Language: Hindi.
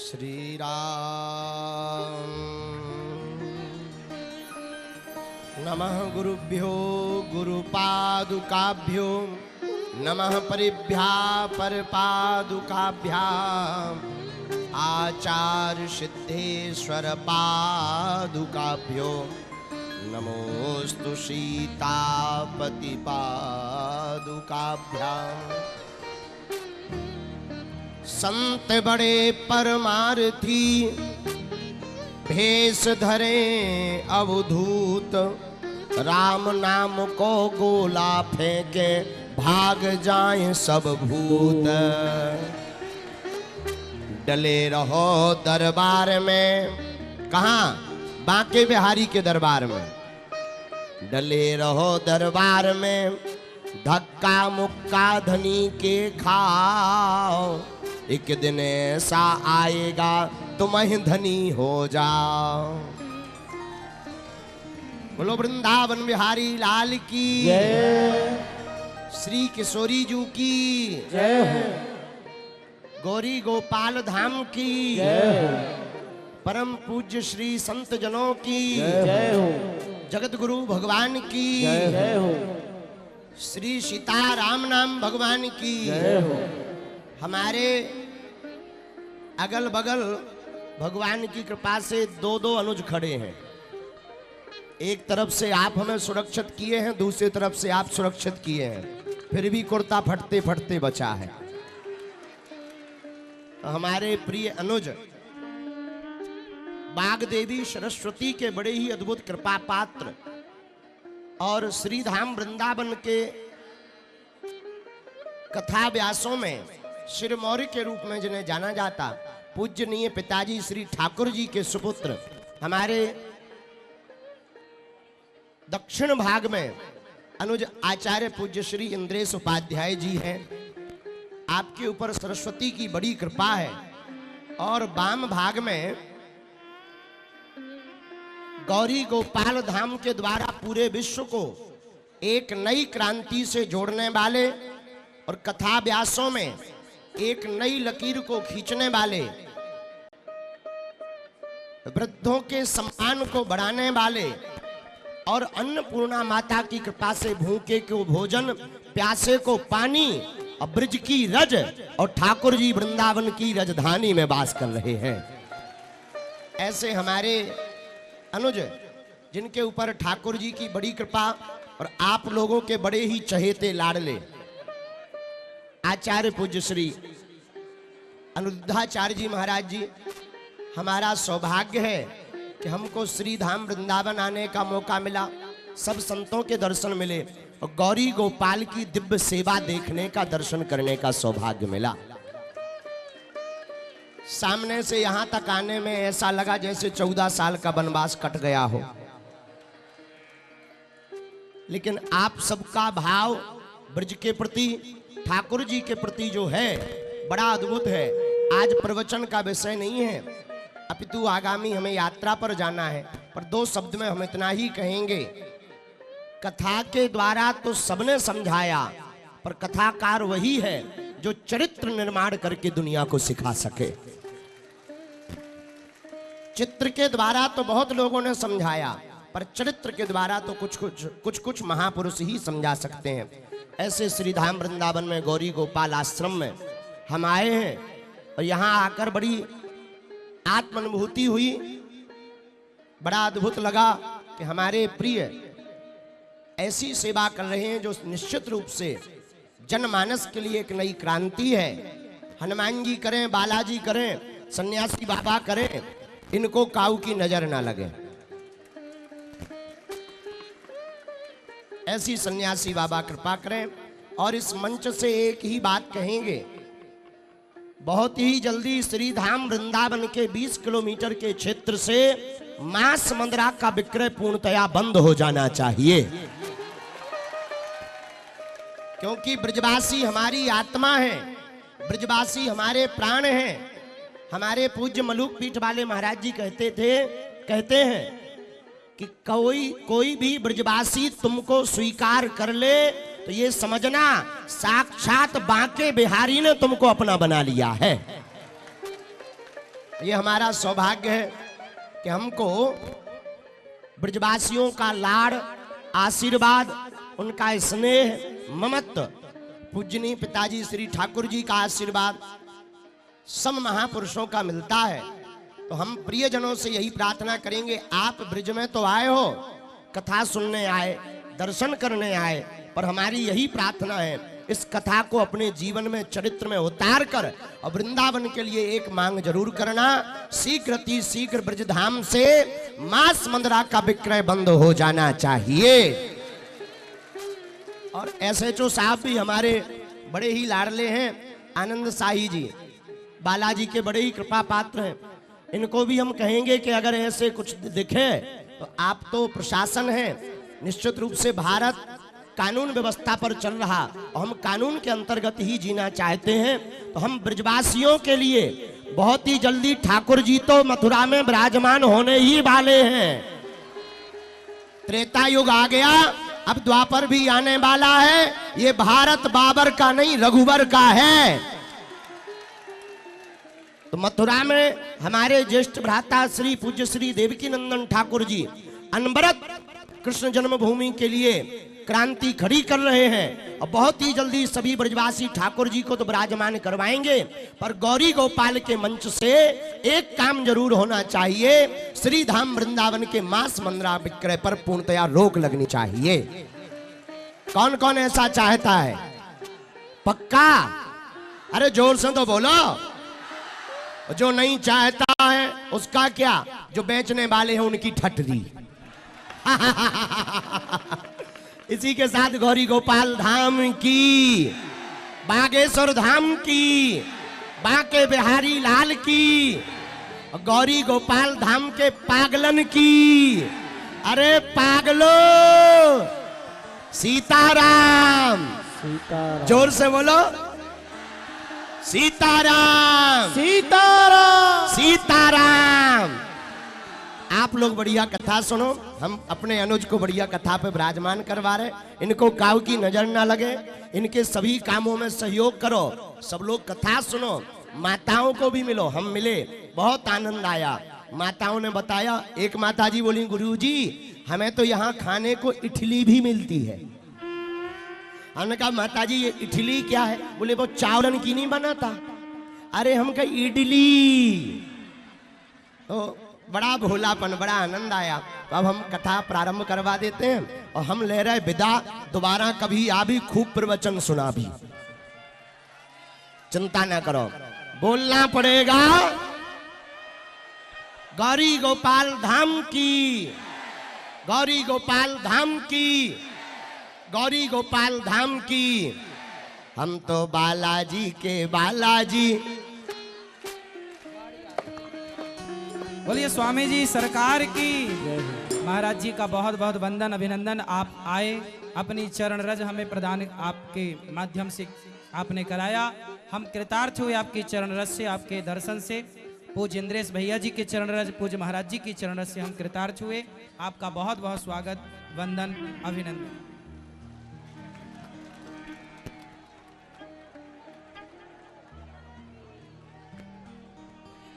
श्री राम। नमः गुरुभ्यो गुरुपादुकाभ्यो नमः परिभ्या परपादुकाभ्याम् आचार्य सिद्धेश्वर पादुकाभ्यो नमोस्तु सीतापति पादुकाभ्याम्। संत बड़े परमार्थी भेष धरे अवधूत, राम नाम को गोला फेंके भाग जाएं सब भूत। डले रहो दरबार में, कहाँ? बांके बिहारी के दरबार में। डले रहो दरबार में, धक्का मुक्का धनी के खाओ। एक दिन ऐसा आएगा तुम ही धनी हो जाओ। बोलो वृंदावन बिहारी लाल की जय। श्री किशोरी जू की जय हो। गौरी गोपाल धाम की जय। परम पूज्य श्री संत जनों की जय हो। जगत गुरु भगवान की जय हो। श्री सीताराम नाम भगवान की जय हो। हमारे अगल बगल भगवान की कृपा से दो दो अनुज खड़े हैं। एक तरफ से आप हमें सुरक्षित किए हैं, दूसरी तरफ से आप सुरक्षित किए हैं, फिर भी कुर्ता फटते फटते बचा है। तो हमारे प्रिय अनुज बाग देवी सरस्वती के बड़े ही अद्भुत कृपा पात्र और श्री धाम वृंदावन के कथा व्यासों में शिरमौरी के रूप में जिन्हें जाना जाता, पूज्यनीय पिताजी श्री ठाकुर जी के सुपुत्र हमारे दक्षिण भाग में अनुज आचार्य पूज्य श्री इंद्रेश उपाध्याय जी हैं। आपके ऊपर सरस्वती की बड़ी कृपा है। और वाम भाग में गौरी गोपाल धाम के द्वारा पूरे विश्व को एक नई क्रांति से जोड़ने वाले और कथा व्यासों में एक नई लकीर को खींचने वाले, वृद्धों के सम्मान को बढ़ाने वाले और अन्नपूर्णा माता की कृपा से भूखे को भोजन, प्यासे को पानी और ब्रज की रज और ठाकुर जी वृंदावन की राजधानी में वास कर रहे हैं। ऐसे हमारे अनुज जिनके ऊपर ठाकुर जी की बड़ी कृपा और आप लोगों के बड़े ही चहेते लाडले आचार्य पूज्य श्री अनिरुद्धाचार्य जी महाराज जी, हमारा सौभाग्य है कि हमको श्री धाम वृंदावन आने का मौका मिला, सब संतों के दर्शन मिले और गौरी गोपाल की दिव्य सेवा देखने का, दर्शन करने का सौभाग्य मिला। सामने से यहां तक आने में ऐसा लगा जैसे 14 साल का वनवास कट गया हो। लेकिन आप सबका भाव ब्रज के प्रति, ठाकुर जी के प्रति जो है बड़ा अद्भुत है। आज प्रवचन का विषय नहीं है, अपितु आगामी हमें यात्रा पर जाना है। पर दो शब्द में हम इतना ही कहेंगे, कथा के द्वारा तो सबने समझाया, पर कथाकार वही है जो चरित्र निर्माण करके दुनिया को सिखा सके। चित्र के द्वारा तो बहुत लोगों ने समझाया, पर चरित्र के द्वारा तो कुछ महापुरुष ही समझा सकते हैं। ऐसे श्री धाम वृंदावन में गौरी गोपाल आश्रम में हम आए हैं और यहाँ आकर बड़ी आत्मानुभूति हुई। बड़ा अद्भुत लगा कि हमारे प्रिय ऐसी सेवा कर रहे हैं जो निश्चित रूप से जनमानस के लिए एक नई क्रांति है। हनुमान जी करें, बालाजी करें, सन्यासी बाबा करें, इनको काऊ की नजर ना लगे। ऐसी सन्यासी बाबा कृपा करें। और इस मंच से एक ही बात कहेंगे, बहुत ही जल्दी श्री धाम वृंदावन के 20 किलोमीटर के क्षेत्र से मांस मंदरा का विक्रय पूर्णतया बंद हो जाना चाहिए, क्योंकि ब्रजवासी हमारी आत्मा है, ब्रजवासी हमारे प्राण हैं। हमारे पूज्य मलुक पीठ वाले महाराज जी कहते हैं कि कोई भी ब्रजवासी तुमको स्वीकार कर ले तो ये समझना साक्षात बांके बिहारी ने तुमको अपना बना लिया है। ये हमारा सौभाग्य है कि हमको ब्रजवासियों का लाड़, आशीर्वाद, उनका स्नेह, ममत्व, पूजनीय पिताजी श्री ठाकुर जी का आशीर्वाद सब महापुरुषों का मिलता है। तो हम प्रियजनों से यही प्रार्थना करेंगे, आप ब्रज में तो आए हो, कथा सुनने आए, दर्शन करने आए, पर हमारी यही प्रार्थना है इस कथा को अपने जीवन में, चरित्र में उतार कर और वृंदावन के लिए एक मांग जरूर करना, शीघ्र अति शीघ्र ब्रजधाम से मांस मंदरा का विक्रय बंद हो जाना चाहिए। और एसएचओ साहब भी हमारे बड़े ही लाडले हैं, आनंद शाही जी बालाजी के बड़े ही कृपा पात्र हैं। इनको भी हम कहेंगे कि अगर ऐसे कुछ दिखे तो आप तो प्रशासन है, निश्चित रूप से भारत कानून व्यवस्था पर चल रहा और हम कानून के अंतर्गत ही जीना चाहते हैं। तो हम ब्रजवासियों के लिए बहुत ही जल्दी, ठाकुर जी तो मथुरा में विराजमान होने ही वाले हैं। त्रेता युग आ गया, अब द्वापर भी आने वाला है। ये भारत बाबर का नहीं, रघुवर का है। तो मथुरा में हमारे ज्येष्ठ भ्राता श्री पूज्य श्री देवकी नंदन ठाकुर जी अनवरत कृष्ण जन्मभूमि के लिए क्रांति खड़ी कर रहे हैं और बहुत ही जल्दी सभी ब्रजवासी ठाकुर जी को तो विराजमान करवाएंगे। पर गौरी गोपाल के मंच से एक काम जरूर होना चाहिए, श्री धाम वृंदावन के मांस मंदरा विक्रय पर पूर्णतया रोक लगनी चाहिए। कौन कौन ऐसा चाहता है? पक्का? अरे जोर से तो बोलो। जो नहीं चाहता है उसका क्या? जो बेचने वाले हैं उनकी ठटरी। इसी के साथ गौरी गोपाल धाम की, बागेश्वर धाम की, बांके बिहारी लाल की, गौरी गोपाल धाम के पागलन की। अरे पागलो, सीताराम। सीताराम। जोर से बोलो, सीताराम सीताराम। सीताराम। आप लोग बढ़िया कथा सुनो, हम अपने अनुज को बढ़िया कथा पे विराजमान करवा रहे। इनको काऊ की नजर ना लगे, इनके सभी कामों में सहयोग करो। सब लोग कथा सुनो, माताओं को भी मिलो। हम मिले, बहुत आनंद आया। माताओं ने बताया, एक माता जी बोली, गुरुजी हमें तो यहाँ खाने को इडली भी मिलती है। हमने कहा माता जी ये इडली क्या है? बोले वो चावलन की नहीं बनाता। अरे हम कहे इडली। तो बड़ा भोलापन, बड़ा आनंद आया। तो अब हम कथा प्रारंभ करवा देते हैं और हम ले रहे विदा। दोबारा कभी आ भी खूब प्रवचन सुना भी, चिंता ना करो, बोलना पड़ेगा। गौरी गोपाल धाम की, गौरी गोपाल धाम की, गौरी गोपाल धाम की। हम तो बालाजी के बालाजी। बोलिए स्वामी जी सरकार की। महाराज जी का बहुत बहुत वंदन, अभिनंदन। आप आए, अपनी चरण रज हमें प्रदान आपके माध्यम से आपने कराया। हम कृतार्थ हुए आपकी चरण रज से, आपके दर्शन से। पूज्य इंद्रेश भैया जी के चरण रज, पूज्य महाराज जी की चरण रज से हम कृतार्थ हुए। आपका बहुत बहुत स्वागत, वंदन, अभिनंदन।